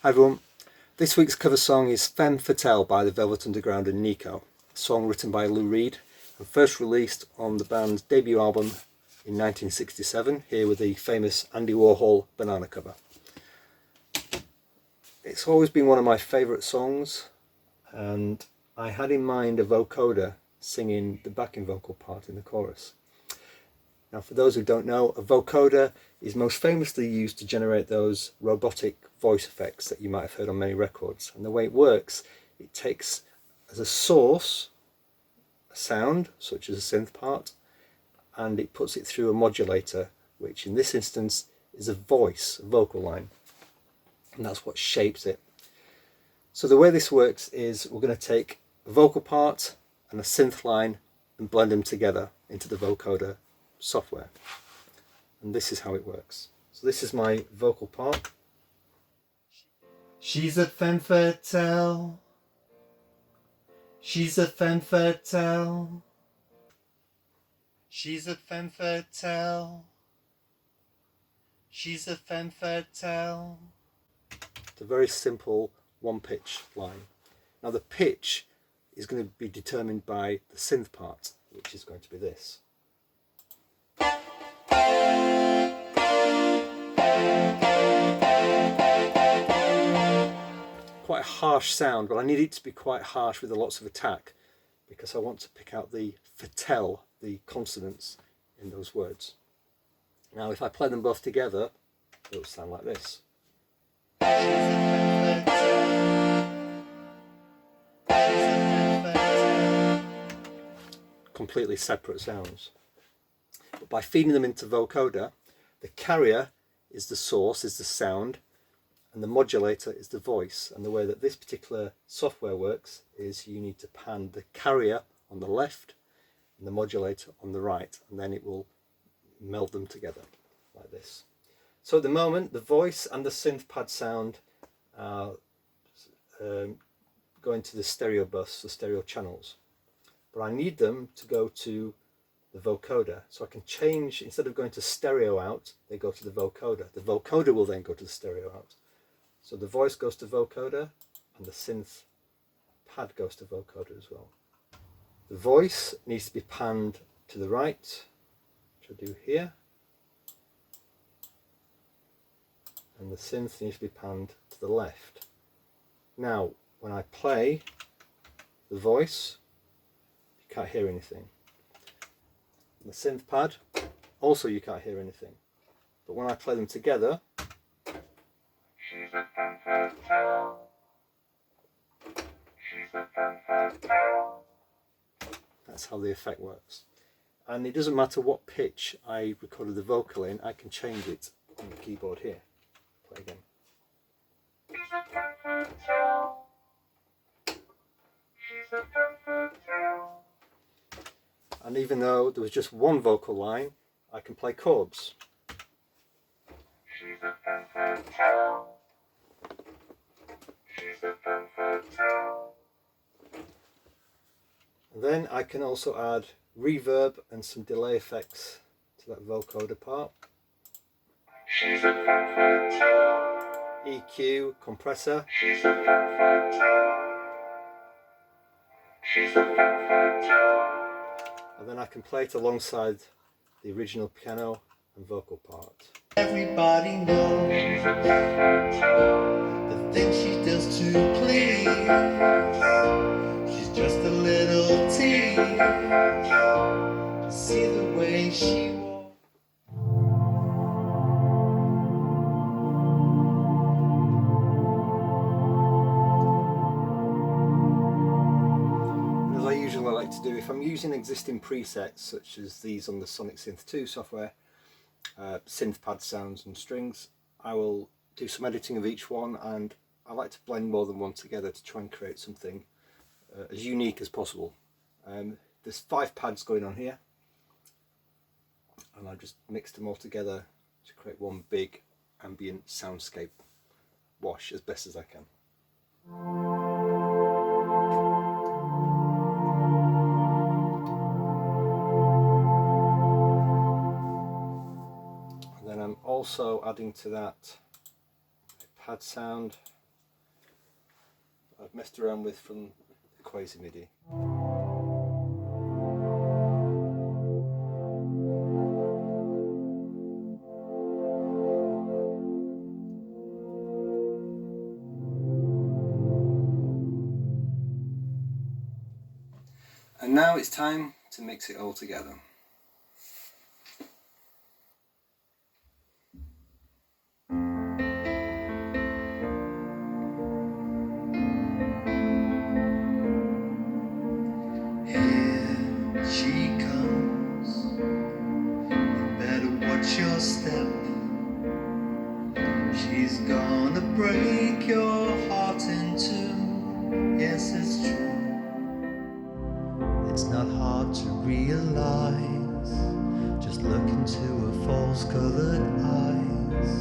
Hi everyone, this week's cover song is Femme Fatale by the Velvet Underground and Nico, a song written by Lou Reed and first released on the band's debut album in 1967, here with the famous Andy Warhol banana cover. It's always been one of my favourite songs, and I had in mind a vocoder singing the backing vocal part in the chorus. Now, for those who don't know, a vocoder is most famously used to generate those robotic voice effects that you might have heard on many records. And the way it works, it takes as a source a sound, such as a synth part, and it puts it through a modulator, which in this instance is a voice, a vocal line. And that's what shapes it. So the way this works is we're going to take a vocal part and a synth line and blend them together into the vocoder software, and this is how it works. So this is my vocal part. She's a femme fatale. She's a femme fatale. She's a femme fatale. She's a femme fatale. It's a very simple one pitch line. Now the pitch is going to be determined by the synth part, which is going to be this. Quite a harsh sound, but I need it to be quite harsh with lots of attack because I want to pick out the fatale, the consonants in those words. Now if I play them both together, it'll sound like this. Completely separate sounds. But by feeding them into vocoder, the carrier is the source, is the sound, and the modulator is the voice. And the way that this particular software works is you need to pan the carrier on the left and the modulator on the right, and then it will meld them together like this. So at the moment the voice and the synth pad sound are going to the stereo bus, the stereo channels, but I need them to go to the vocoder, so I can change, instead of going to stereo out, they go to the vocoder. The vocoder will then go to the stereo out. So the voice goes to vocoder and the synth pad goes to vocoder as well. The voice needs to be panned to the right, which I'll do here, and the synth needs to be panned to the left. Now when I play the voice, you can't hear anything. The synth pad, also you can't hear anything. But when I play them together, she's a femme fatale. She's a femme fatale. That's how the effect works. And it doesn't matter what pitch I recorded the vocal in, I can change it on the keyboard here. Play again. She's a femme fatale. She's a femme fatale. And even though there was just one vocal line, I can play chords. She's a femme fatale. She's a femme fatale. And then I can also add reverb and some delay effects to that vocoder part. She's a femme fatale. EQ, compressor. She's a femme fatale. She's a femme fatale. And then I can play it alongside the original piano and vocal part. Everybody knows she's a femme fatale. The things she does to please. She's just a little tease. See the way she walks. As I usually like to do, if I'm using existing presets such as these on the Sonic Synth 2 software, synth pad sounds and strings, I will do some editing of each one, and I like to blend more than one together to try and create something as unique as possible. There's 5 pads going on here, and I just mixed them all together to create one big ambient soundscape wash as best as I can. And then I'm also adding to that a pad sound I've messed around with from the Quasi MIDI. And now it's time to mix it all together. Here she comes, you better watch your step. She's gonna break your heart in two. Yes, it's true. It's not hard to realize. Just look into her false-colored eyes.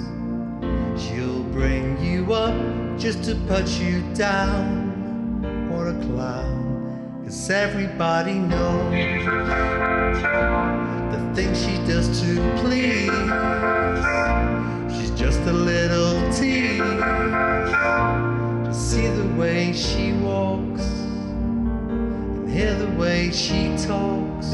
She'll bring you up just to put you down. What a clown. 'Cause everybody knows the things she does to please. She's just a little tease. Just see the way she walks, hear the way she talks.